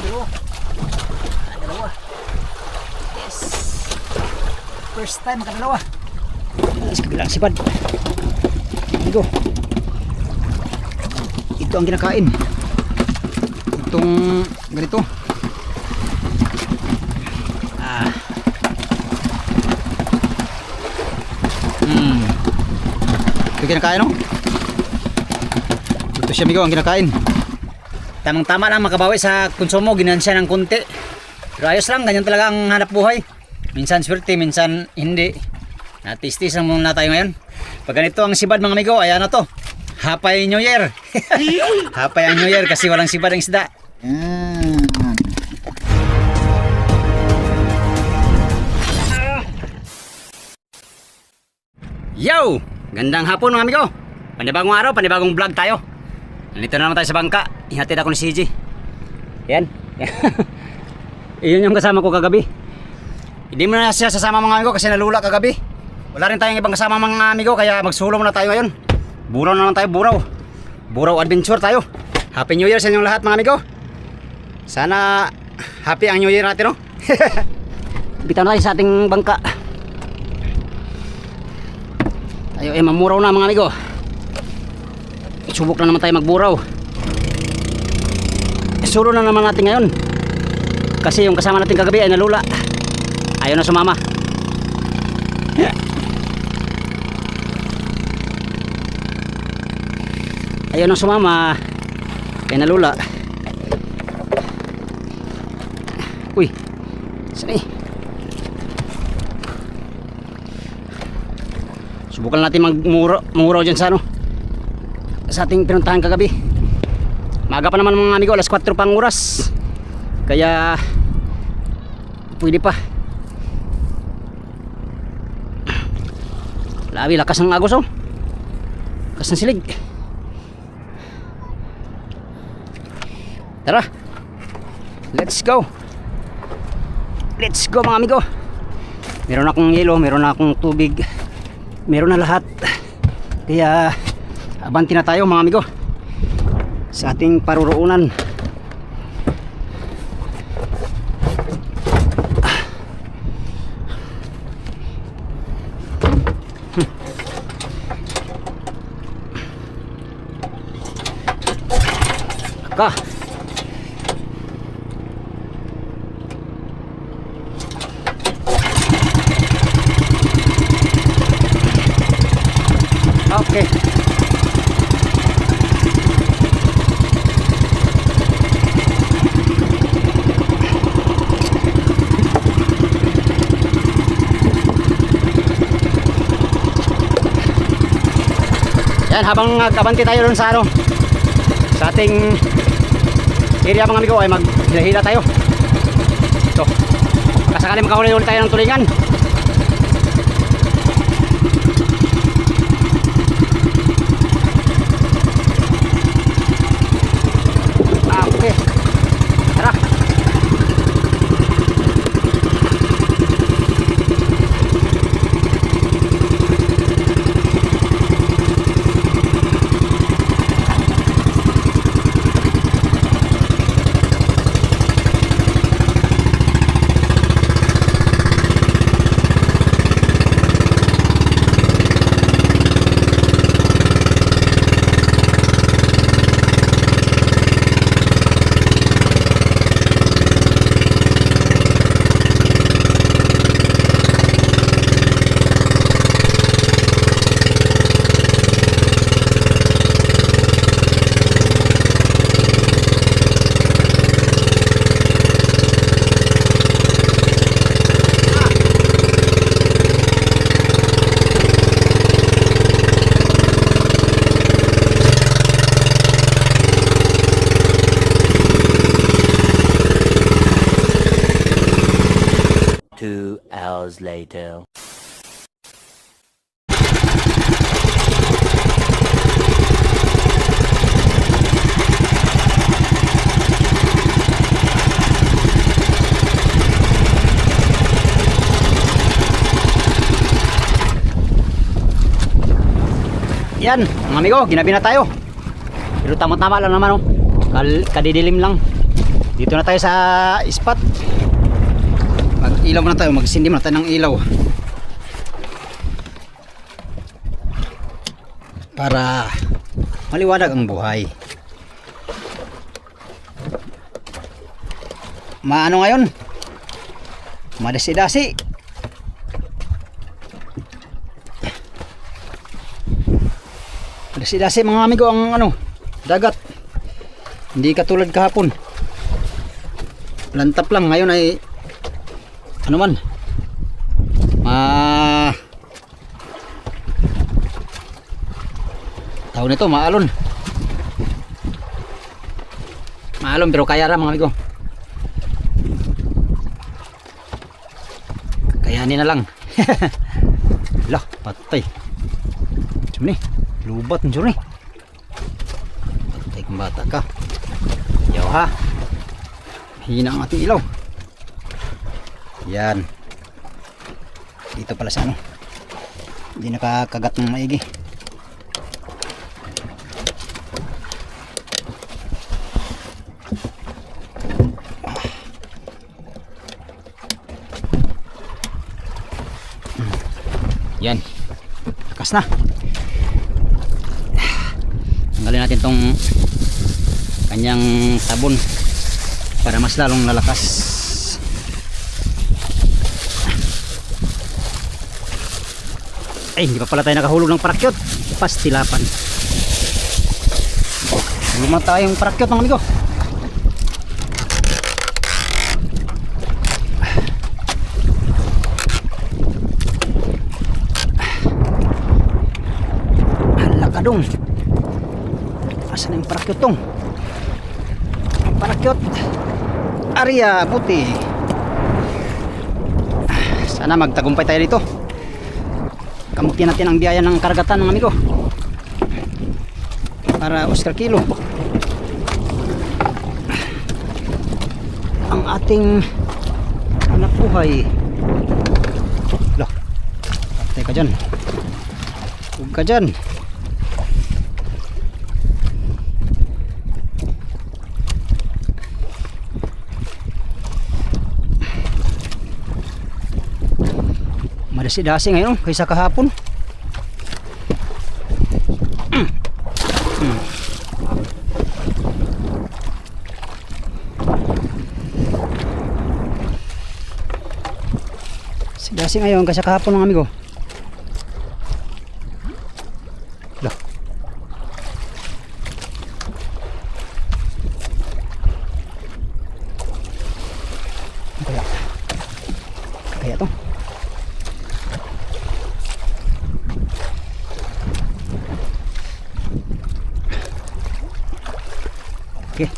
amigo, pero dalawa. Yes. First time makadalawa. Yes, kabilang sipad. Amigo. Ito ang kinakain. Itong ganito. Ito kinakain, no? Ito siya, amigo, ang kinakain. Tamang-tama lang makabawi sa konsumo, ginansya ng konti. Pero ayos lang, ganyan talaga ang hanap buhay. Minsan swerte, minsan hindi. Natistis lang muna tayo ngayon. Pag ganito ang sibad, mga amigo, ayan na to. Happy New Year. Happy ang New Year kasi walang sibad ang isda. Yo! Gandang hapon, mga amigo. Panibagong araw, panibagong vlog tayo. Nandito na naman tayo sa bangka. Ihatid ako ni CJ. Yan. Iyon yung kasama ko kagabi. Hindi mo na siya sasama, mga amigo, kasi nalula kagabi. Wala rin tayong ibang kasama, mga amigo, kaya magsulo muna tayo ngayon. Buraw na lang tayo, buraw. Buraw adventure tayo. Happy New Year sa inyong lahat, mga amigo. Sana happy ang New Year natin, no? Bitaw na tayo sa ating bangka. Tayo mamuraw na, mga amigo. Subok na naman tayo magburaw. Sulo na naman natin ngayon. Kasi yung kasama natin kagabi ay nalula. Ayaw na sumama. Ayaw na sumama. Kaya nalula. Uy, saan eh? Subukan natin magmuraw dyan sa ano, sa ating pinuntahan kagabi. Maga pa naman, mga amigo, alas 4 pang oras. Kaya pwede pa. Labi, lakas ng agos, oh. Lakas ng silig. Tara, let's go. Let's go, mga amigo. Meron akong yelo, meron akong tubig, meron na lahat. Kaya abanti na tayo, mga amigo, sa ating paruroonan. Ka. Okay. Yan, habang nag-abanti tayo dun sa ano, sa ating area, mga amigo, ay maghila-hila tayo. So, kasakali makahuli ulit tayo ng tulingan. Okay, tara. Hours later. Yan, mga amigo, ginabi na tayo. Pero tama-tama lang naman, oh. Kadidilim lang. Dito na tayo sa spot. Mag-ilaw muna tayo, magsindi muna tayo ng ilaw. Para maliwanag ang buhay. Maano ngayon? Madasi-dasi. Madasi-dasi mga amigo ang ano, dagat. Hindi katulad kahapon. Lantap lang, ngayon ay ano man. Tawag nito, maalon. Maalon pero kaya ra mga amigo. Kayanin na lang. Lah, patay. Cuma ni, lubat ng ni. Patay kang bata ka. Yaw ha. Hina ang ating ilaw. Yan. Dito pala sa ano. Hindi nakakagat ng maigi. Yan. Lakas na. Tanggalin natin tong kanyang sabon para mas lalong lalakas. Ay, hindi pa pala tayo nakahulog ng parakyot. Pastilapan. Hindi mo tayong parakyot mga amigo. Dong. Asan yung parakyot tong? Parakyot. Arya, buti. Sana magtagumpay tayo dito. Kamutin natin ang biyaya ng karagatan ng amigo. Para Oscar Kilo. Ang ating anak buhay. Lah. Patay ka dyan. Huwag ka dyan. Madasi-dasi ngayon kaysa kahapon. Dasi ngayon kaysa kahapon mga amigo. Lah. Kaya to. Okay.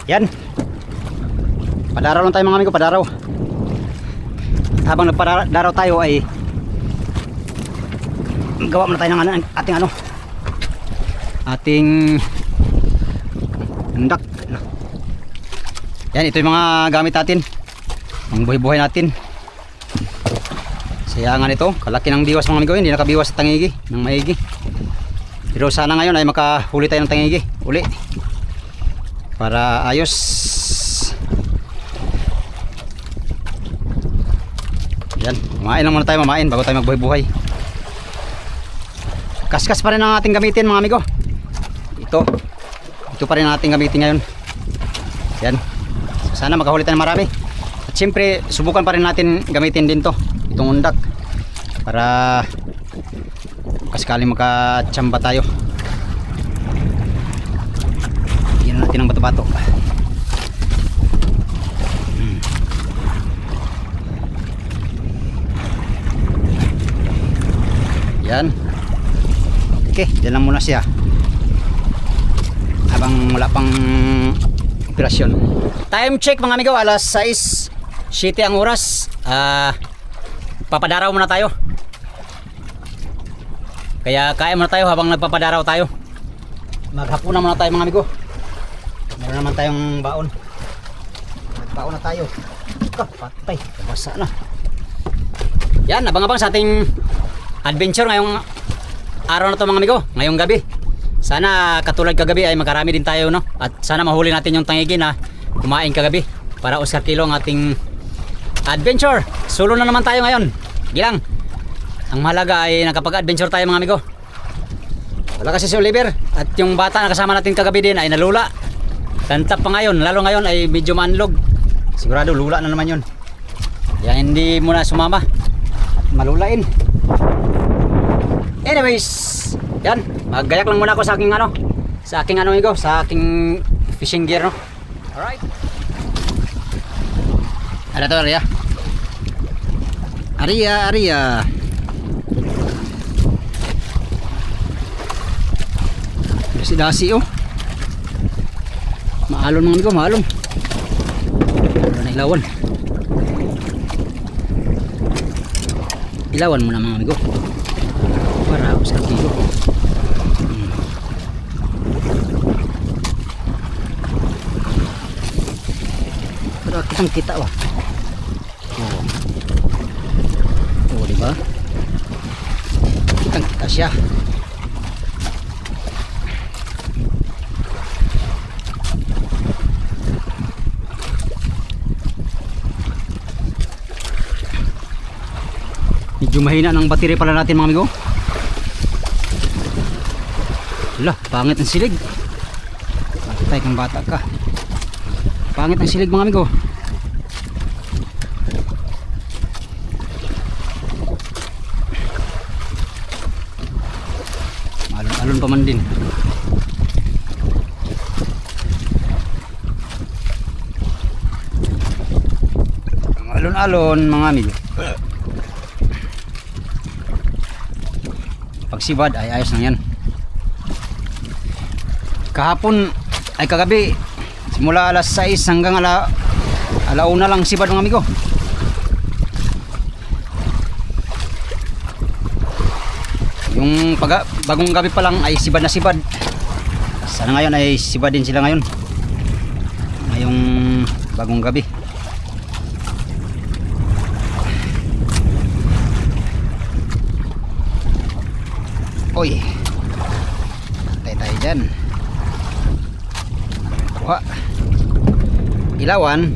Yan. Padaraw lang tayo mga amigo, padaraw. Habang nagpadaraw tayo ay gawa muna tayo ng ating ano, ating undak. Yan, ito yung mga gamit natin, ang buhay-buhay natin. Sayangan ito, kalaki ng biwas mga amigo, hindi nakabiwas sa tangigi ng maigi. Pero sana ngayon ay makahuli tayo ng tangigi uli para ayos. Yan, kumain lang muna tayo, mamain bago tayo magbuhay-buhay. Kaskas pa rin ang ating gamitin mga amigo. Ito pa rin ang ating gamitin ngayon. Yan, sana makahuli tayo ng marami. At siyempre subukan pa rin natin gamitin din to, itong undak, para kaskaling makachamba tayo. Yan natin ang bato-bato. Yan. Okay, dyan lang muna siya habang wala pang inspirasyon. Time check mga amigo, alas 6:07 ang oras. Papadaraw muna tayo. Kaya kain muna tayo habang nagpapadaraw tayo. Maghapunan muna tayo mga amigo. Meron naman tayong baon. Magbaon na tayo. Patay, basa na. Yan, abang-abang sa ating adventure ngayong araw na to mga amigo, ngayong gabi. Sana katulad kagabi ay makarami din tayo, no? At sana mahuli natin yung tangigi na kumain kagabi para Oscar Kilo ang ating adventure. Solo na naman tayo ngayon. Gilang. Ang mahalaga ay nakapag-adventure tayo mga amigo. Wala kasi si Oliver at yung bata na kasama natin kagabi din ay nalula. Tantap pa ngayon, lalo ngayon ay medyo manlog. Sigurado lula na naman yun. Kaya hindi mo na sumama. Malulain. Anyways, yan. Maggayak lang muna ako sa aking amigo, sa aking fishing gear, no? Alright. Ano to, Aria? Aria. Dasi-dasi, oh. Maalon mga amigo, maalon. Ilawan. Ilawan muna mga amigo. Para Oscar Kilo. Pero kitang kita ba? Oh, diba? Kitang kita siya. Medyo mahina ng battery pala natin mga amigo. Wala, pangit ang silig. Patay kang bata ka. Pangit ang silig mga amigo. Alon pa man din. Alon mga amigo. Pagsibad ay ayos lang yan. Kahapon ay kagabi simula alas 6 hanggang alauna lang sibad mga amigo. Yung bagong gabi pa lang ay sibad na sibad. Sana ngayon ay sibad din sila ngayon. Ngayong bagong gabi. Oy, tayo dyan. Kuha. Ilawan.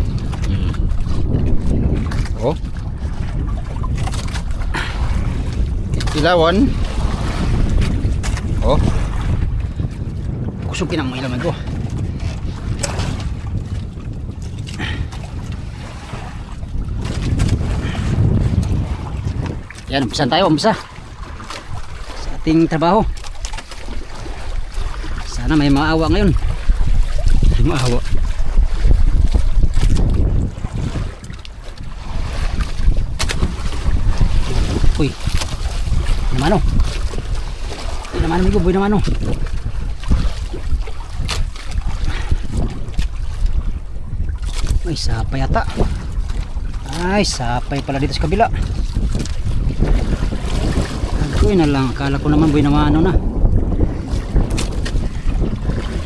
Oh. Ilawan. Oh. Kusukin ang mga ilaman ko. Yan, umpisan tayo, umpisa ating trabaho. Sana may maawa ngayon. May maawa. Uy, namano? Uy, namano amigo, boy namano. Ay, sapay yata. Ay, sapay pala dito sa kabila. Uy na lang, akala ko naman boy naman na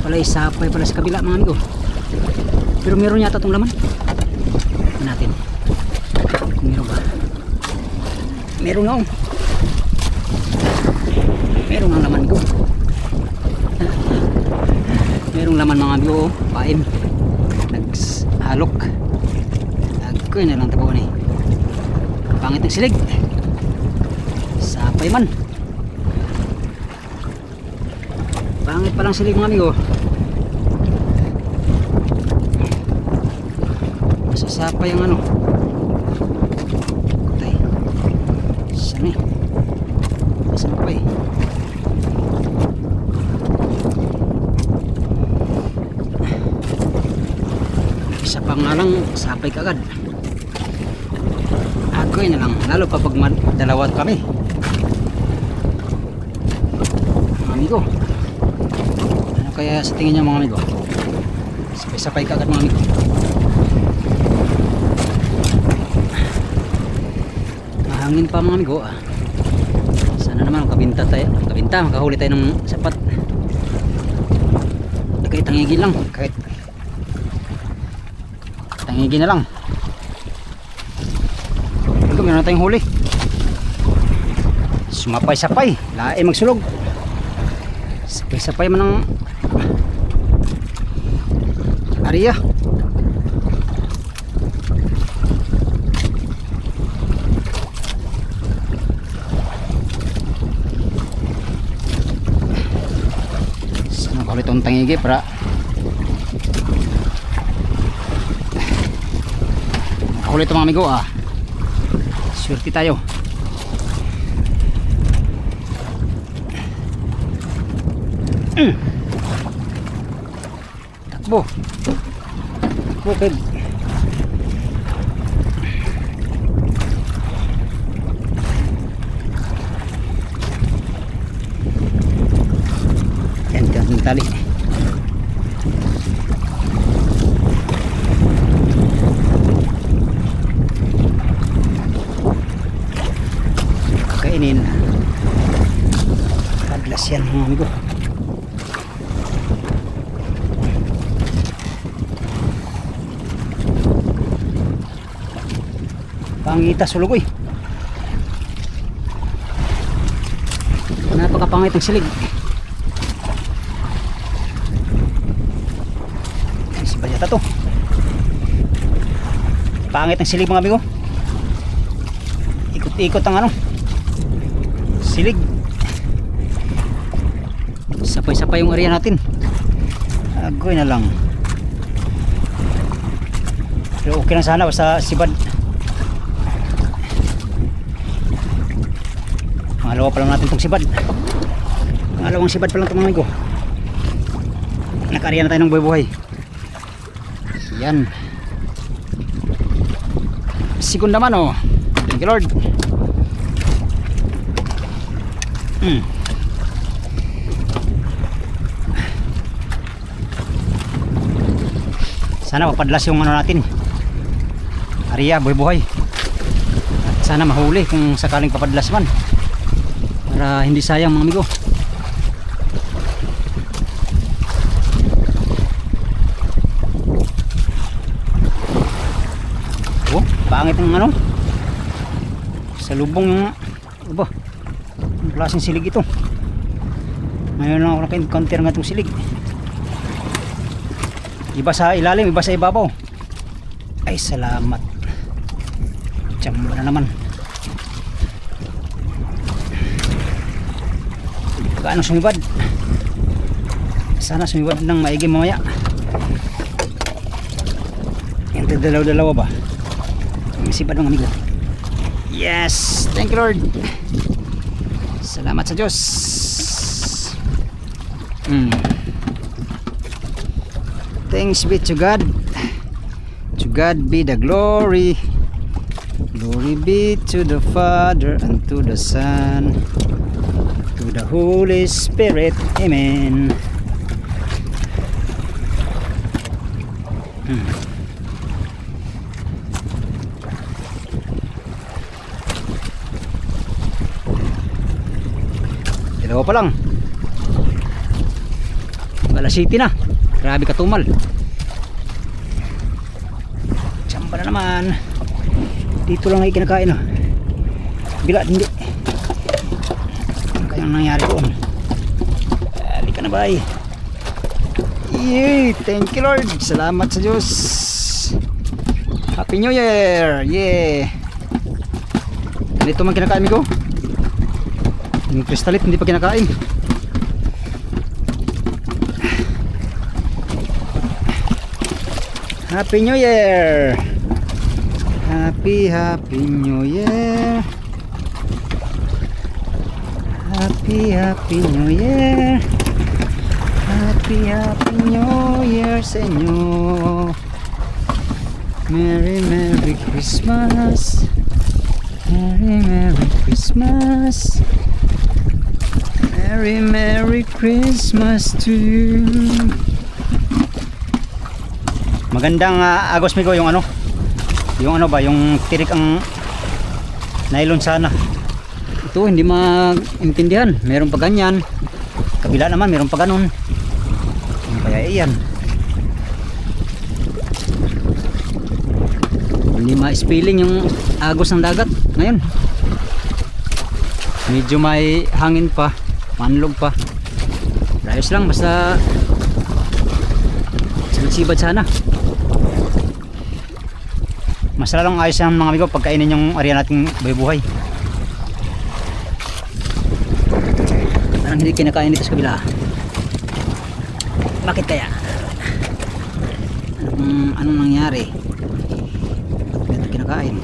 pala isapay pala sa kabila mga amigo. Pero meron yata itong laman. Tignan natin kung meron ba. Meron nga, meron ang laman ko. Merong laman mga amigo, paim naghalok. Agoy na lang tabaw ni pangit ng silig. Sapay man. Pangit palang silig mga amigo. Masasapay yung Tay. Saan eh? Masapay. Isa pa nga lang, sapay kagad. Agoy na lang. Lalo pa pag dalawa kami. Amigo, ano kaya sa tingin niyo mga amigo? Sabay-sabay ka agad mga amigo. Mahangin pa mga amigo. Sana naman makabinta tayo. Makahuli tayo ng sapat. Kahit tangigi lang. Kahit tangigi na lang. Ito, meron na tayong huli. Sumapay-sapay. Lae magsulog. Sapay-sapay man ng Aria. Sana ko ulit itong tangigi para makahuli ito mga amigo. Swerte tayo. Takbo. Bukid. Yan, yung tali. Kainin. Padlas yan mga amigo. Pangita sulog uy. Napakapangit ng silig. Ay, si Balyata to. Pangit ng silig mga amigo. Ikot-ikot ang ano silig. Sapay-sapay yung area natin. Agoy na lang. Pero okay lang sana basta sibad. Pangalawa pa lang natin itong sibad. Pangalawang sibad pa lang ito mga amigo. Naka-area na tayo ng buhay-buhay. Yan. Sigon naman oh. Thank you Lord. Sana mapadlas yung ano natin. Area, buhay-buhay. At sana mahuli kung sakaling papadlas man. Para hindi sayang mga amigo. Oh, pangit ng ano. Sa lubong ba? Ang klaseng silig ito. Ngayon lang ako naka-encounter nga itong silig. Iba sa ilalim, iba sa ibabaw. Ay salamat. Tiyamba na naman. Gaano sumibad. Sana sumibad ng maigi mamaya. Yan, dalaw-dalawa ba? Sibad ng amigo. Yes, thank you Lord. Salamat sa Diyos. Thanks be to God. To God be the glory. Glory be to the Father and to the Son, to the Holy Spirit. Amen. Dalawa pa lang. Alas City na. Grabe katumal. Tsamba na naman. Dito lang ay kinakain. Bila hindi. Ano kayang nangyari doon? Halika na ba? Yay! Thank you Lord. Salamat sa Diyos. Happy New Year. Yeah. Dito man kinakain ko. Yung kristalit hindi pa kinakain. Happy New Year. Happy New Year. Happy New Year. Happy New Year sa inyo. Merry Christmas. Merry Christmas. Merry Christmas to you. Magandang agos migo yung ano. Yung ano ba, yung tirik ang nylon sana. Ito hindi maintindihan. Meron pa ganyan. Kabila naman meron pa ganun. Ano kaya iyan? Hindi ma-spilling yung agos ng dagat ngayon. Medyo may hangin pa, manlog pa. Ayos lang, basta sibad sana. Mas lalong ayos yan mga amigo pagkainin yung area nating buhay. Parang hindi kinakain dito sa kabila. Bakit kaya? Anong nangyari? Bakit kinakain?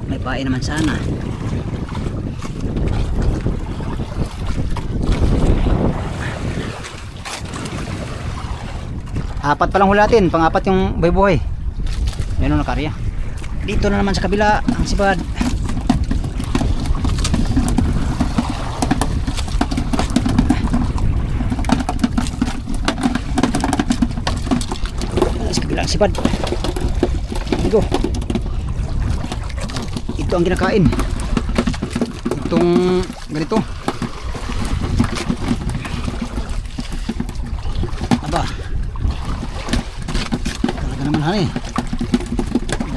May pain naman sana. Apat pa lang huli natin, pang-apat yung buhay-buhay. Yan o, nakarya. Dito na naman sa kabila ang sibad. Sa kabila ang sibad. Ito. Ito ang kinakain. Itong ganito. Aba. Naman hani.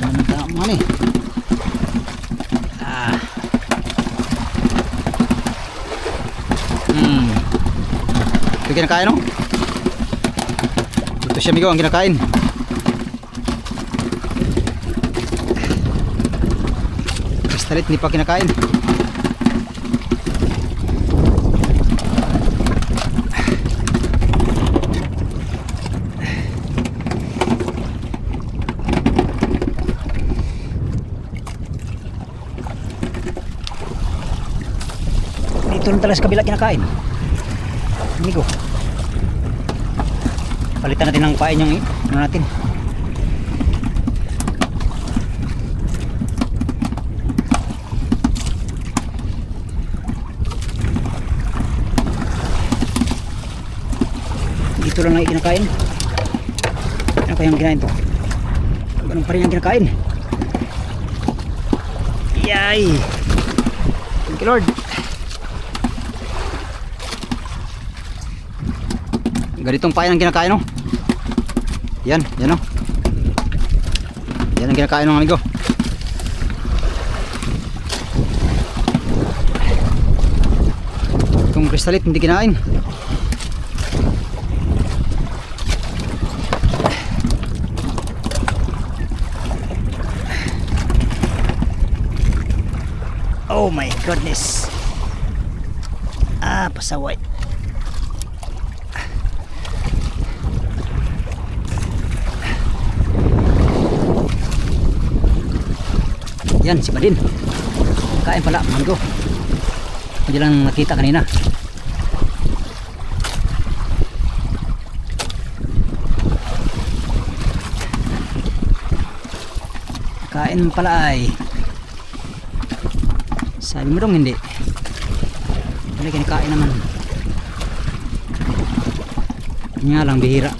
Naman hani. Ito kinakain no? Ito siya amigo ang kinakain. Kristalit hindi pa kinakain. Dito lang talaga sa kabila kinakain. Amigo. Palitan natin ng pain yung ano natin. Dito lang kinakain. Ano kaya yung kinain to? Ganun pa rin yung kinakain. Yay! Thank you Lord. Ganitong pain ang kinakain no? Yan, yan no? Yan ang kinakain ng amigo. Itong kristalit hindi kinain. Oh my goodness. Pasaway. Yan, si Badin. Kain pala, amigo. Hindi lang nakita kanina. Kain pala ay. Sabi mo dong hindi. Wala kinakain naman. Nga lang bihira.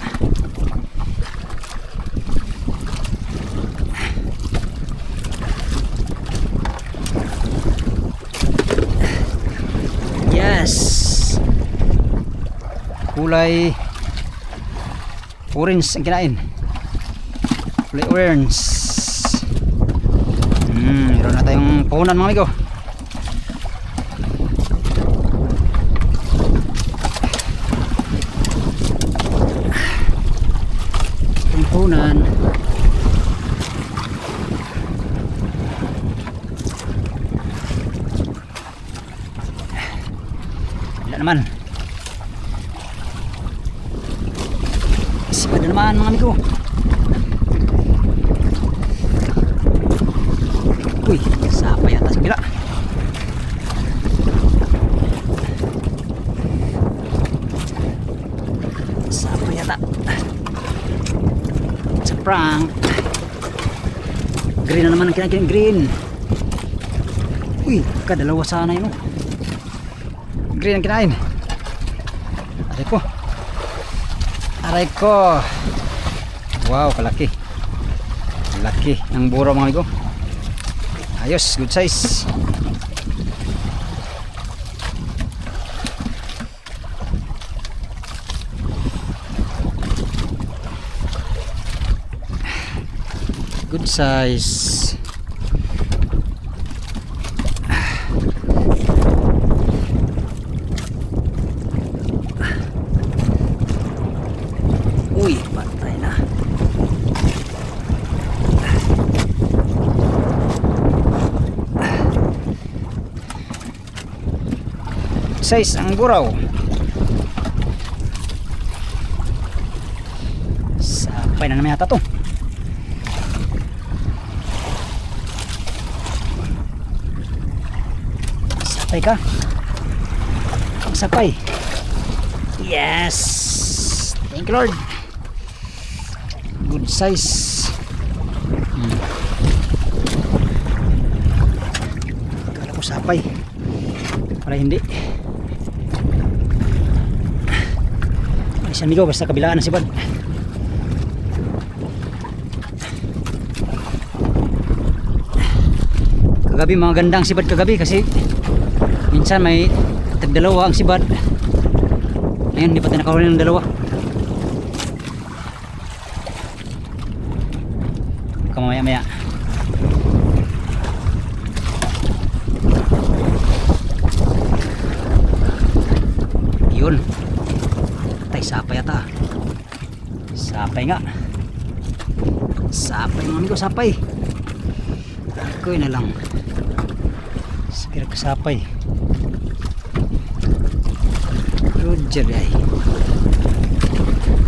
Kulay orange ang kinain. Kulay orange. Meron na tayong puhunan mga amigo. Itong puhunan. Wala naman. Sipad na naman mga amigo. Uy, sapa yata sa bila. Sapa yata. Sa prank. Green na naman ang kinakin. Green. Uy, kadalawa sana yun. Green ang kinain. Aray ko. Aray ko. Wow, kalaki. Laki ng buro mga amigo. Ayos, good size. Good size. Uy, patay na. Size ang buraw. Sapay na naman yata to. Sapay ka. Sapay. Yes. Thank you Lord. Good size. Akala ko sapay. Para hindi. Alisan amigo, basta kabilaan na sibad. Kagabi mga gandang sibad kagabi kasi minsan may tagdalawa ang sibad. Ngayon hindi pa tayo nakahuli ng dalawa. Kamaya maya. Yun. Tay sapay yata. Sapay nga. Sapay mga amigo, sapay. Ako'y na lang. Sige kasapay. Roger ay.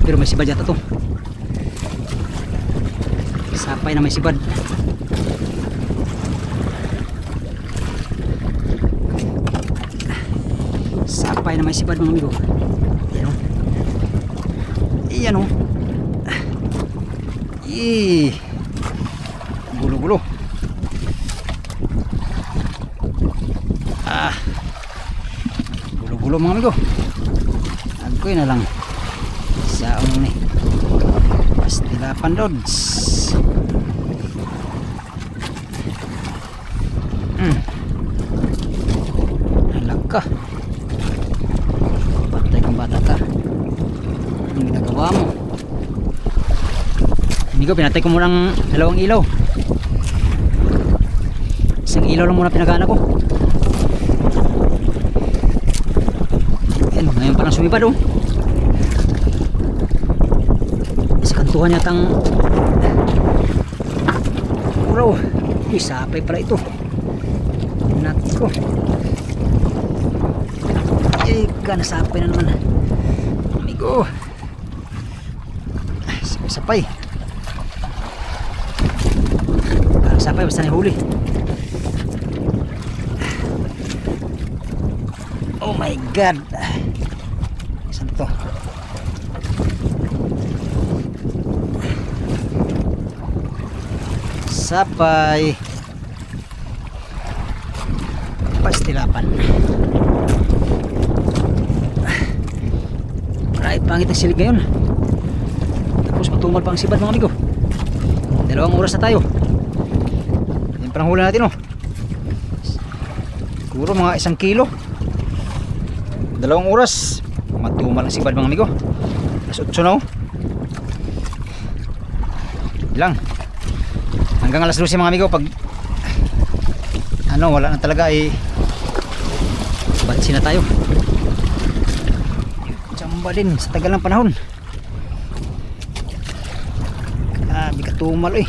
Pero may sibad yata to. Sapay na may sibad. Sapay na may sibad mga amigo. Ayan o. Ayan o. Gulo-gulo. Gulo-gulo mga amigo. Agkoy na lang. Saong ni. Pastilapan rods. Alag ka. Patay kang bata ka. Anong ginagawa mo? Amigo, pinatay ko muna ng dalawang ilaw. Isang ilaw lang muna pinagana ko. Ayan, ngayon parang sumipad oh. Sa kantuhan yatang uraw. Uy, sapay pala ito. Natin ko. Ika, nasapay na naman. Amigo. Sapay. Parang sapay, basta nahuli. Oh my God. Saan ito? Sapay. Pastilapan. Right, pangit ang silig ngayon. Tapos matumal pa ang sibad mga amigo. 2 oras na tayo. Yung panghula natin oh. Siguro mga 1 kilo. 2 oras. Matumal ang sibad mga amigo. Alas 8 na oh. Lang. Hanggang alas 12 mga amigo pag ano wala na talaga eh batsi na tayo. Tsamba din sa tagal ng panahon. Grabe katumal eh.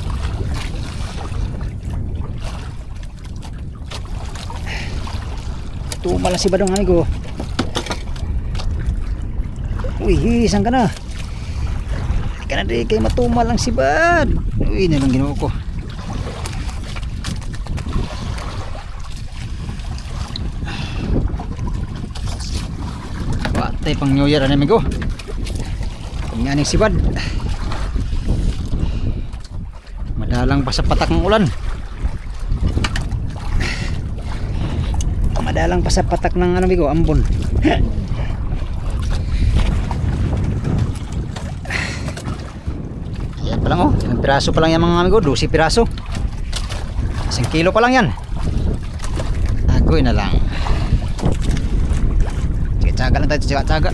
Tumal si badong amigo. Uy, saan ka na? Hindi ka na di kayo matumal ang sibad. Uy, nalang ginawa ko. Watay pang New Year amigo. Nganing sibad. Madalang pa sa patak ng ulan. Madalang pa sa patak ng amigo, ambon. pa lang oh. 1 piraso pa lang yan mga amigo. 12 piraso. 1 kilo pa lang yan. Agoy na lang. Tsaga lang tayo. Tsaga.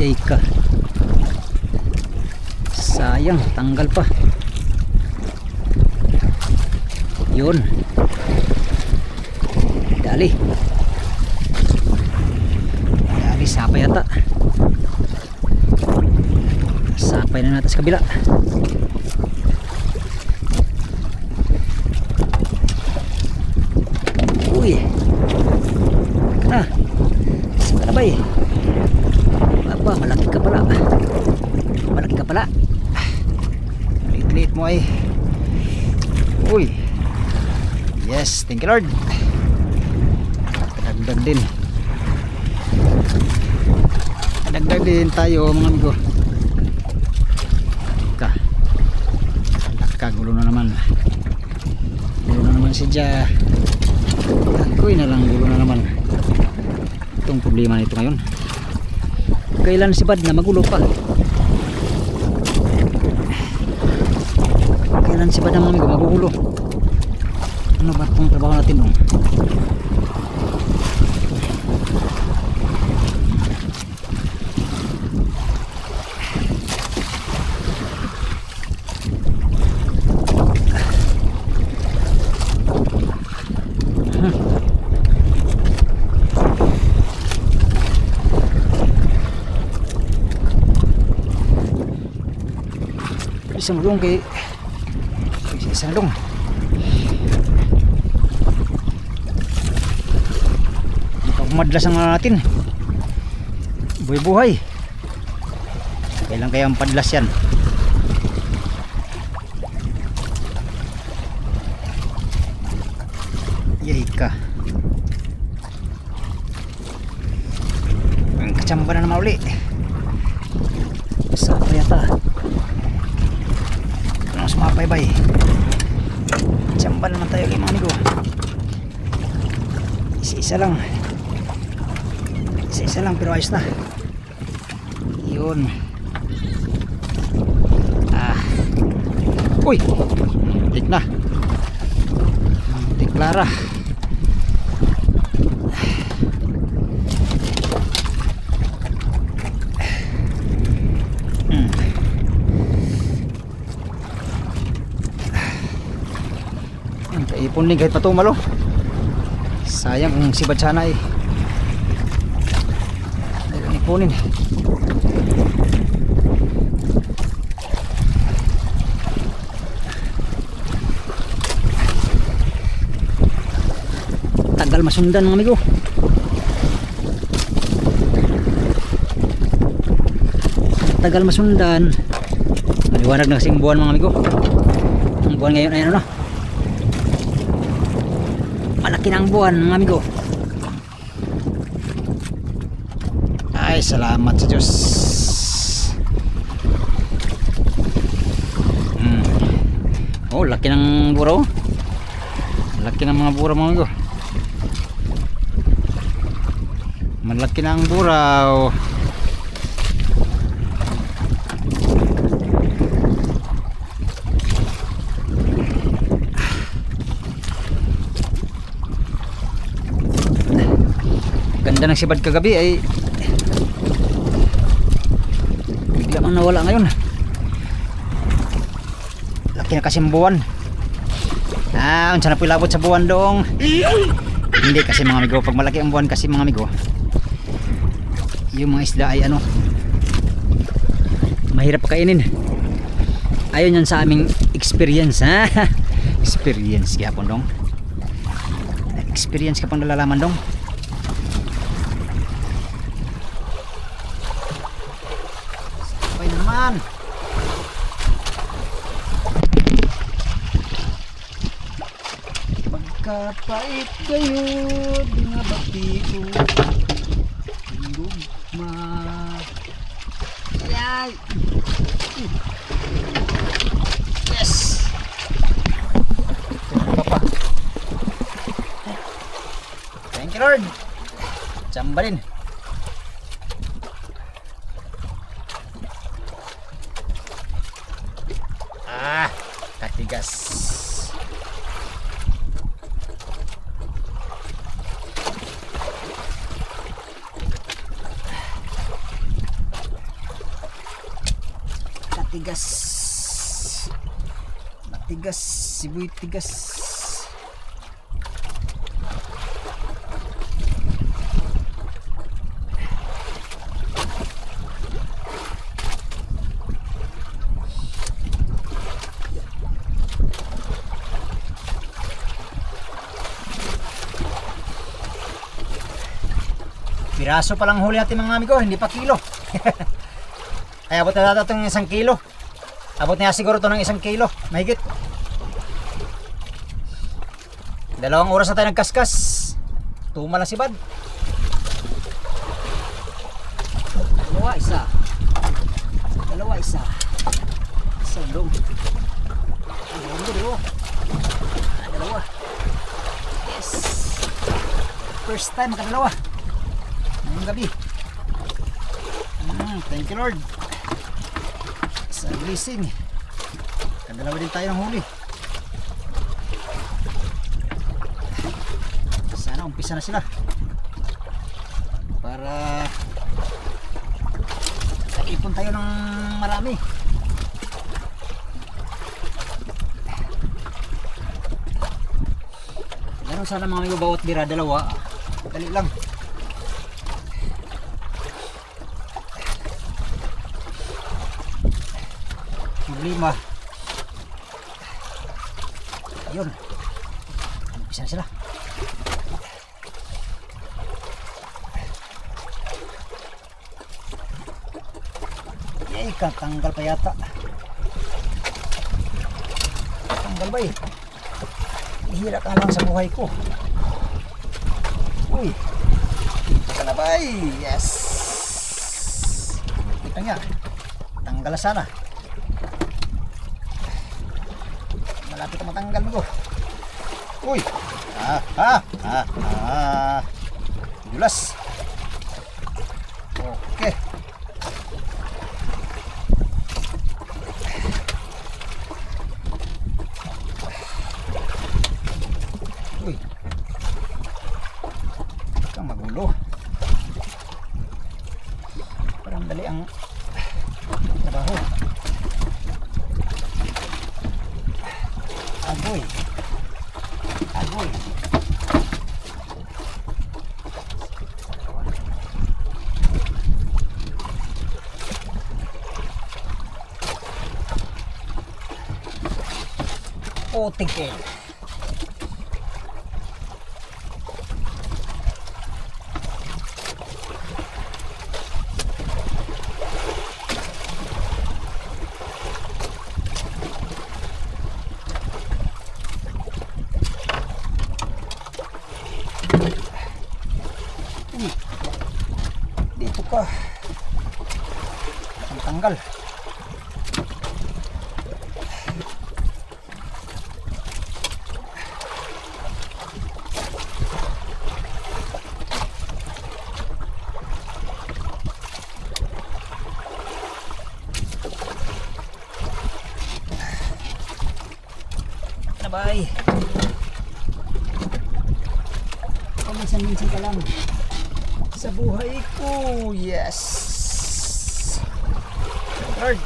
Yay ka. Sayang. Tanggal pa. Yun. Dali. Sapay yata. Sapay na natin sa kabila. Uy. Kana. Sana ba eh. Aba, malaki ka pala. Malaki ka pala. Liit-liit mo ay. Uy. Yes, thank you Lord. Kadagdag din. Kadagdag din tayo mga amigo. Gulo na naman. Gulo na naman si Ja. Ako'y na lang gulo na naman. Itong problema nito ngayon. Kailan si Bad na magulo pa? Kailan si Bad na mga amigo magugulo? Ano ba itong trabaho natin dong? Isang dong kay isang dong pagmadlas ang natin buhay-buhay. Kailan kaya ang padlas yan? Yay ka. Ang kachamba na naman uli. Saan pa yata? Sumapaybay. Chamba naman tayo kay mga amigo. Isa-isa lang. Isa-isa lang pero ayos na. Yun. Uy! Tik na. Tik Clara. Ipon din kahit patumalo. Sayang kung si Batsana eh. Dahil ipunin. Tagal masundan mga amigo. Tagal masundan. Maliwanag na kasing buwan mga amigo. Ang buwan ngayon ay ano na. Malaki na ang buwan mga amigo. Ay salamat sa Diyos. Oh laki ng buraw. Laki ng mga buraw mga amigo. Malaki na ang buraw. Ganda ng sibad kagabi ay bigla mang nawala ngayon. Laki na kasi buwan. Unsa na po ilabot sa buwan dong. Hindi kasi mga amigo, pag malaki ang buwan kasi mga amigo, yung mga isda ay ano, mahirap kainin. Ayun yan sa aming experience ha. Experience gyapon dong. Experience ka pang nalalaman dong. Sabay naman. Magkapait kayo nga batiyo. Lugma. Ayay. Yes. Papa. Thank you Lord. Chamba din. Katigas. Katigas. Matigas, siboy tigas. Piraso pa lang huli natin mga amigo, hindi pa kilo. Ay abot na data itong 1 kilo. Abot niya siguro ito ng 1 kilo, mahigit. 2 oras na tayo nagkaskas. Tuma lang si Bad. 2, 1. 2, 1. Isa dong. Dalawa. Yes. First time makadalawa. Ngayong gabi. Thank you Lord sa blessing. Kadalawa din tayo ng huli. Sana umpisa na sila para ipon tayo ng marami. Ganun sana mga amigo, bawat bira dalawa. Dali lang. Problema yun, umpisa na sila. Yay, katanggal pa yata. Tanggal ba eh, hihira ka lang sa buhay ko. Uy, ito na ba eh. Yes, kita nga, tanggal na sana. Malapit na matanggal mo. Uy. Dulas. Okay. Uy. Kang magulo. Parang dali ang trabaho. Agoy. Tingkel. Dito ka. Ang tanggal. Bye. Paminsan-minsan ka lang sa buhay ko. Yes. Lord.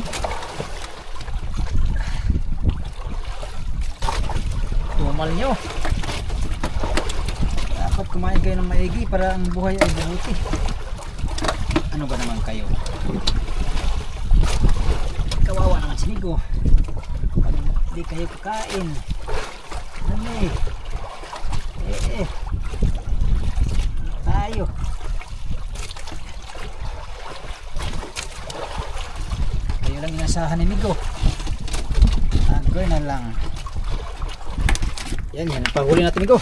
Tumal nyo. Dapat kumain kayo ng maigi para ang buhay ay buhuti. Ano ba naman kayo? Kawawa naman si Nigo. Pag di kayo kakain. Ano tayo kayo lang inasahan ni Migo. Agoy na lang. Yan ang pahuli natin, Migo.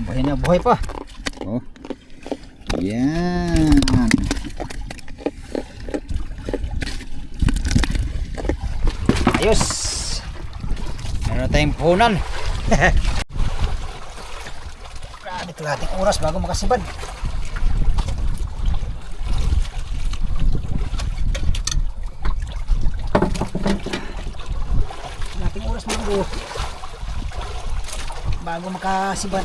Buhay na buhay pa. Oh, yan. Ayos. Meron tayong puhunan. Grabe, kalahating oras bago makasibad. bago makasibad.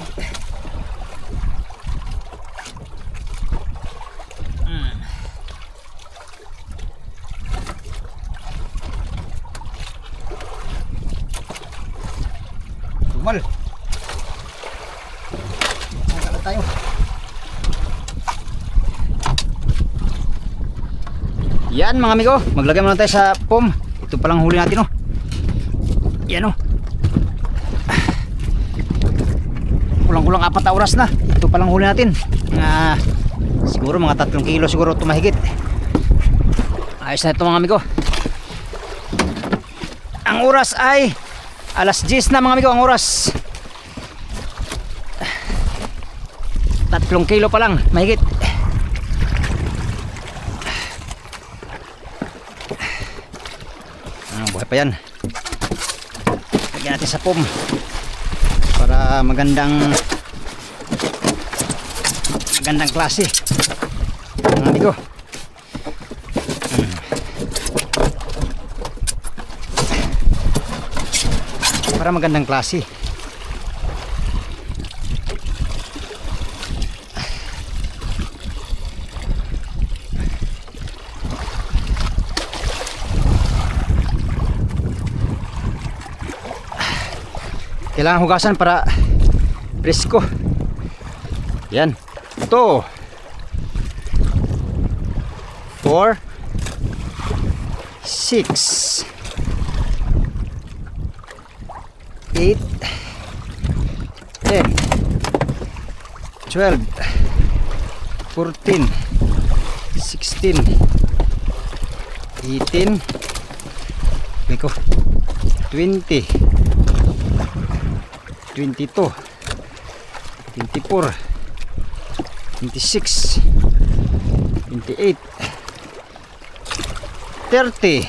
Tumal. Saka tayo. Yan mga amigo, maglagay muna tayo sa pom. Ito palang huli natin, oh. Yan, oh. Kulang-kulang 4 na oras na. Ito palang huli natin. Siguro mga 3 kilo siguro ito mahigit. Ayos na ito mga amigo. Ang oras ay alas 10 na mga amigo, ang oras. 3 kilo pa lang, mahigit. Buhay pa yan. Lagyan natin sa pom para magandang klase mga amigo. Para magandang klase. Kailangan hugasan para presko. Yan. Ito 4 6 8 10 12 14 16 18 Beko 20 22 24 26 28 30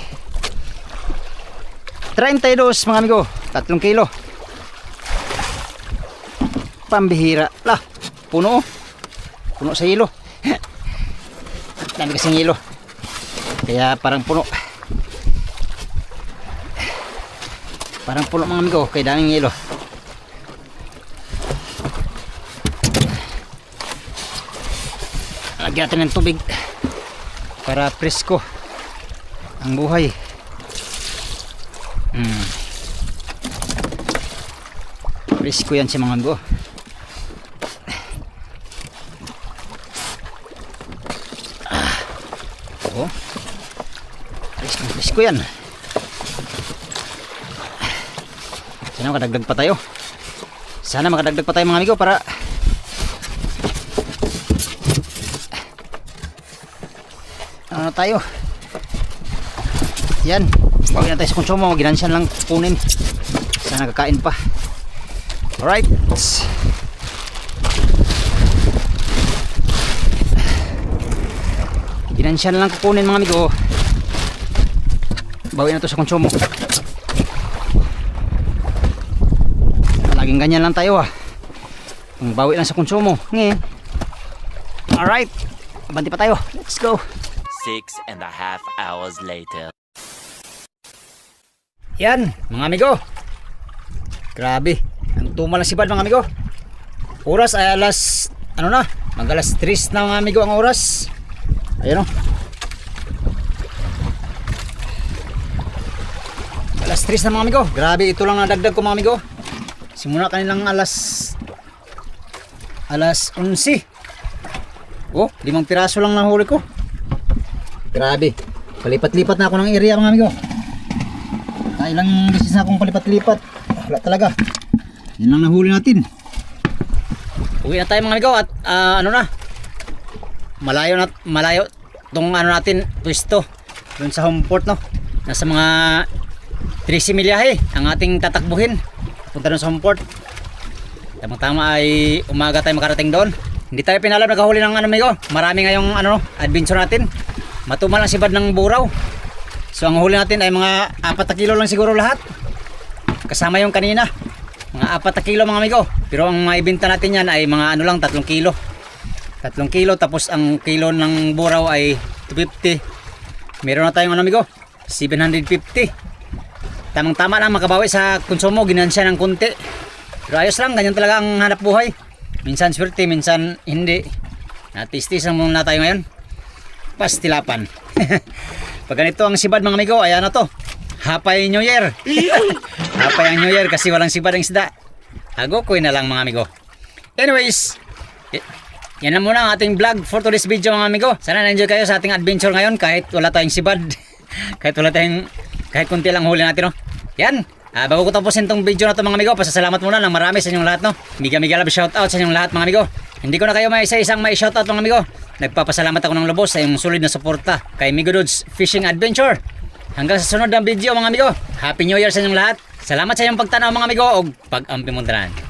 32 mga amigo, 3 kilo. Pambihira lah, puno sa hilo. Dami kasing hilo kaya parang puno mga amigo, kaya daming hilo. Lagyan natin ng tubig para presko ang buhay. Presko yan si mga amigo. Oh, presko yan. Sana makadagdag pa tayo. Mga amigo para ano tayo. Yan, wag na tayo sa konsumo, ginansyan lang kunin. Sana kakain pa. Alright, ginansyan lang kukunin mga amigo. Bawin na to sa konsumo. Laging ganyan lang tayo, bawi lang sa konsumo. Alright, banti pa tayo, let's go. 6.5 hours later. Yan mga amigo, grabe ang tumal na sibad mga amigo. Oras ay alas mag-alas 3 na mga amigo ang oras. Ayan o, alas 3 na mga amigo. Grabe, ito lang nadagdag ko mga amigo. Simula kanilang alas 11. Oh, 5 piraso lang nahuli ko. Grabe, palipat-lipat na ako ng area mga amigo. Ilang beses na akong palipat-lipat. Wala talaga. Yan lang nahuli natin. Uwi na tayo mga amigo at malayo tong natin pwesto doon sa home port, no. Nasa mga 13 milyahe ang ating tatakbuhin punta doon sa home port. Tamang-tama ay umaga tayo makarating doon. Hindi tayo pinalam nagahuli ng amigo. Marami ngayong adventure natin. Matumal ang sibad ng buraw. So ang huli natin ay mga 4 na kilo lang siguro lahat. Kasama yung kanina. Mga 4 na kilo mga amigo. Pero ang maibenta natin yan ay mga 3 kilo. 3 kilo tapos ang kilo ng buraw ay 250. Meron na tayong amigo, 750. tamang-tama lang makabawi sa konsumo, ginansya ng konti. Pero ayos lang, ganyan talaga ang hanap buhay. Minsan swerte, minsan hindi. Natistis lang muna tayo ngayon. Pastilapan. Pag ganito ang sibad mga amigo, ayan na to. Happy New Year. Happy ang New Year kasi walang sibad ang isda. Hagokoy na lang mga amigo. Anyways, yan na muna ang ating vlog for today's video mga amigo. Sana na-enjoy kayo sa ating adventure ngayon kahit wala tayong sibad. kahit kunti lang huli natin, no? Yan. Bago ko tapusin tong video na to mga amigo, pasasalamat muna ng marami sa inyong lahat, no? Miga love shoutout sa inyong lahat mga amigo. Hindi ko na kayo may isa-isang may shoutout mga amigo. Nagpapasalamat ako ng lubos sa iyong solid na suporta kay Migo Dudes Fishing Adventure. Hanggang sa sunod ng video mga amigo. Happy New Year sa inyong lahat. Salamat sa iyong pagtanaw mga amigo o pag-ampimuntanan.